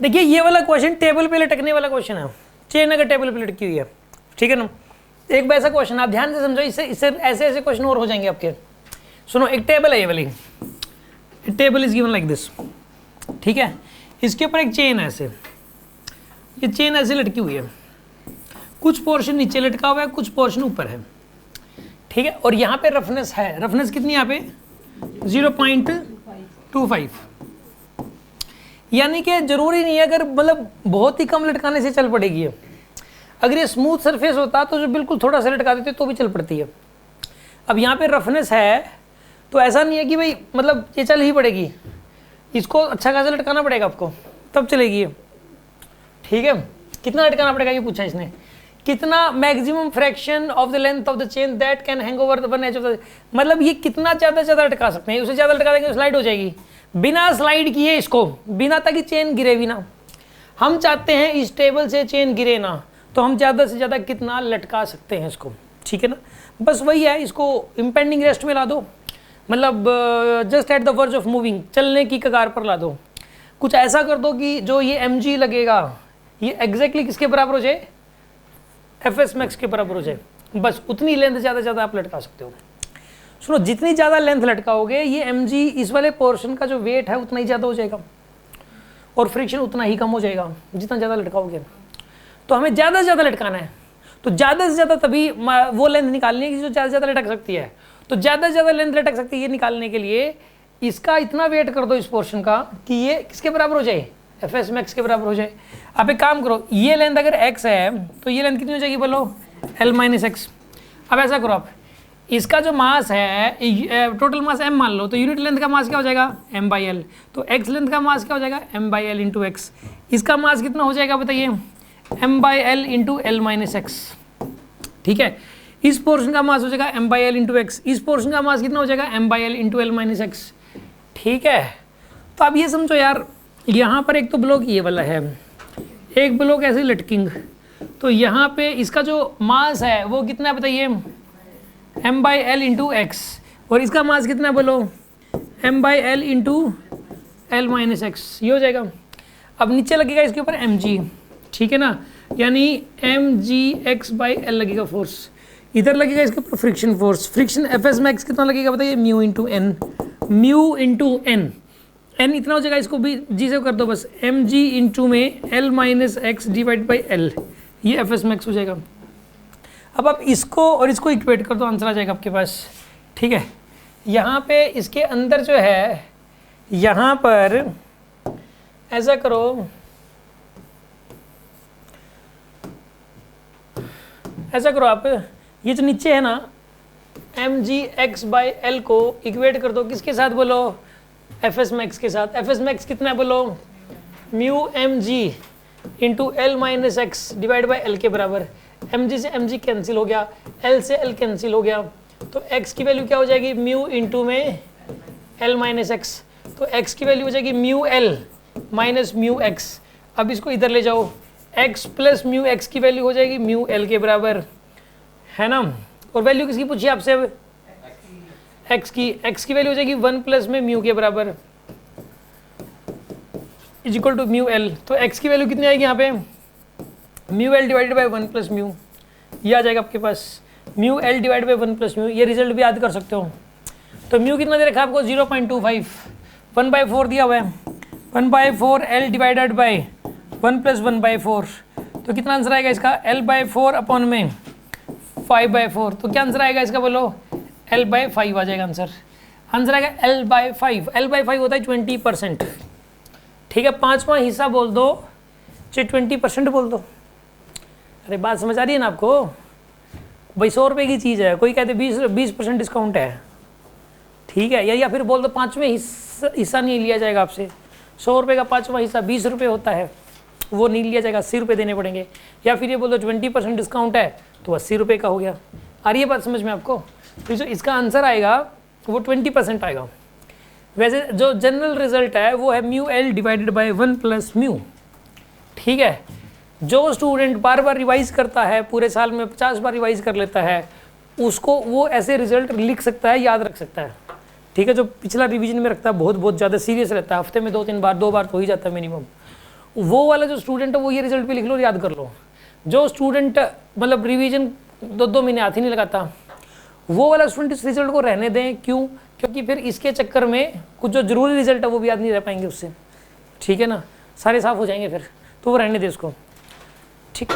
देखिए ये वाला क्वेश्चन टेबल पे लटकने वाला क्वेश्चन है, चेन अगर टेबल पे लटकी हुई है, ठीक है ना। एक वैसा क्वेश्चन आप ध्यान से समझो, इससे इससे ऐसे ऐसे क्वेश्चन और हो जाएंगे आपके। सुनो, एक टेबल है ये वाली, table is given like this, ठीक है। इसके ऊपर एक चेन है ऐसे, ये चेन ऐसे लटकी हुई है, कुछ पोर्शन नीचे लटका हुआ है, कुछ पोर्शन ऊपर है, ठीक है। और यहाँ पे रफनेस है, रफनेस कितनी यहाँ पे 0.25, यानी कि जरूरी नहीं है अगर मतलब बहुत ही कम लटकाने से चल पड़ेगी है। अगर ये स्मूथ सरफेस होता तो जो बिल्कुल थोड़ा सा लटका देते तो भी चल पड़ती है। अब यहाँ पे रफनेस है तो ऐसा नहीं है कि भाई मतलब ये चल ही पड़ेगी, इसको अच्छा खासा लटकाना पड़ेगा आपको तब चलेगी ये, ठीक है। कितना लटकाना पड़ेगा ये पूछा इसने, कितना maximum fraction of the length of the chain that can hang over the one edge of the, मतलब ये कितना ज़्यादा से ज़्यादा लटका सकते हैं, उससे ज़्यादा लटका देंगे स्लाइड हो जाएगी। बिना स्लाइड किए इसको, बिना ताकि चेन गिरे भी ना, हम चाहते हैं इस टेबल से चेन गिरे ना, तो हम ज़्यादा से ज़्यादा कितना लटका सकते हैं इसको, ठीक है ना। बस वही है, इसको इम्पेंडिंग रेस्ट में ला दो, मतलब just at the verge of moving, चलने की कगार पर ला दो। कुछ ऐसा कर दो कि जो ये mg लगेगा ये एग्जैक्टली किसके बराबर हो जाए, fs मैक्स के बराबर हो जाए, बस उतनी लेंथ ज़्यादा से ज़्यादा आप लटका सकते हो। सुनो, जितनी ज़्यादा लेंथ लटकाओगे ये mg इस वाले पोर्शन का जो वेट है उतना ही ज़्यादा हो जाएगा और फ्रिक्शन उतना ही कम हो जाएगा जितना ज़्यादा लटकाओगे। तो हमें ज़्यादा से ज़्यादा लटकाना है, तो ज़्यादा से ज़्यादा तभी वो लेंथ निकालनी है कि जो ज़्यादा से ज़्यादा लटक सकती है। तो ज़्यादा से ज़्यादा लेंथ लटक सकती है ये निकालने के लिए इसका इतना वेट कर दो इस पोर्शन का कि ये किसके बराबर हो जाए, fs मैक्स के बराबर हो जाए। आप एक काम करो, ये लेंथ अगर x है तो ये लेंथ कितनी हो जाएगी बोलो, l-x। अब ऐसा करो आप, इसका जो मास है टोटल मास m मान लो, तो यूनिट लेंथ का मास क्या हो जाएगा m/l, तो x लेंथ का मास क्या हो जाएगा m/l इंटू x। इसका मास कितना हो जाएगा बताइए, m/l इंटू l-x, ठीक है। इस पोर्शन का मास हो जाएगा m/l इंटू x, इस पोर्शन का मास कितना हो जाएगा m/l इंटू l-x, ठीक है। तो अब ये समझो यार, यहाँ पर एक तो ब्लॉक ये वाला है, एक ब्लॉक ऐसे लटकिंग, तो यहाँ पे इसका जो मास है वो कितना है बताइए, m/l इंटू x, और इसका मास कितना है बोलो, m/l इंटू l-x, ये हो जाएगा। अब नीचे लगेगा इसके ऊपर mg, ठीक है ना, यानी mgx/l लगेगा फोर्स, इधर लगेगा इसके ऊपर friction force, friction fs max कितना लगेगा बताइए, mu into N, mu into N, N इतना हो जाएगा, इसको भी जी से कर दो बस, mg इंटू में l-x डिवाइड बाई l, ये fs मैक्स हो जाएगा। अब आप इसको और इसको इक्वेट कर दो, आंसर आ जाएगा आपके पास, ठीक है। यहाँ पे इसके अंदर जो है, यहाँ पर ऐसा करो, ऐसा करो आप, ये जो नीचे है ना mgx/l को इक्वेट कर दो किसके साथ बोलो, fs मैक्स के साथ। fs मैक्स कितना है बोलो, mu mg into l-x divide by l के बराबर। mg से mg कैंसिल हो गया, l से l कैंसिल हो गया, तो x की वैल्यू क्या हो जाएगी, म्यू इंटू में l-x, तो x की वैल्यू हो जाएगी mu l minus mu x। अब इसको इधर ले जाओ, x प्लस म्यू x की वैल्यू हो जाएगी म्यू l के बराबर, है ना। और वैल्यू किसकी पूछी आपसे अब, x की वैल्यू हो जाएगी 1 प्लस में म्यू के बराबर is equal to mu l। तो x की वैल्यू कितनी आएगी यहाँ पे, mu l divided by 1 plus mu, ये आ जाएगा आपके पास, mu l divide by 1 plus mu. ये रिजल्ट भी याद कर सकते हो। तो म्यू कितना दे रखा है आपको, 0.25, 1/4 दिया हुआ है, 1/4 l डिवाइडेड बाई 1 प्लस 1/4, तो कितना आंसर आएगा इसका, l/4 अपॉन में 5/4, तो क्या आंसर आएगा इसका बोलो, l/5 आ जाएगा आंसर। आंसर आएगा l/5, l/5 होता है 20%, ठीक है। 5वां हिस्सा बोल दो चाहे 20% बोल दो। अरे बात समझ आ रही है ना आपको भाई, 100 रुपये की चीज़ है, कोई कहते 20% डिस्काउंट है, ठीक है। या फिर बोल दो 5वें हिस्सा नहीं लिया जाएगा आपसे, 100 रुपये का 5वां हिस्सा 20 रुपये होता है, वो नहीं लिया जाएगा, 80 रुपये देने पड़ेंगे। या फिर ये बोल दो 20% डिस्काउंट है तो 80 रुपये का हो गया। आ रही है बात समझ में आपको। तो जो इसका आंसर आएगा वो 20% आएगा। वैसे जो जनरल रिजल्ट है वो है mu l divided by 1 plus mu, ठीक है। जो स्टूडेंट बार बार रिवाइज करता है, पूरे साल में 50 बार रिवाइज कर लेता है, उसको वो ऐसे रिजल्ट लिख सकता है, याद रख सकता है, ठीक है। जो पिछला रिवीजन में रखता है बहुत ज़्यादा सीरियस रहता है, हफ्ते में 2-3 बार, 2 बार तो ही जाता है मिनिमम, वो वाला जो स्टूडेंट है वो ये रिजल्ट पे लिख लो और याद कर लो। जो स्टूडेंट मतलब रिवीजन 2-2 महीने हाथ ही नहीं लगाता, वो वाला स्टूडेंट इस रिजल्ट को रहने दें। क्यों? क्योंकि फिर इसके चक्कर में कुछ जो जरूरी रिजल्ट है वो भी याद नहीं रह पाएंगे उससे, ठीक है ना, सारे साफ हो जाएंगे फिर, तो वो रहने दें इसको, ठीक।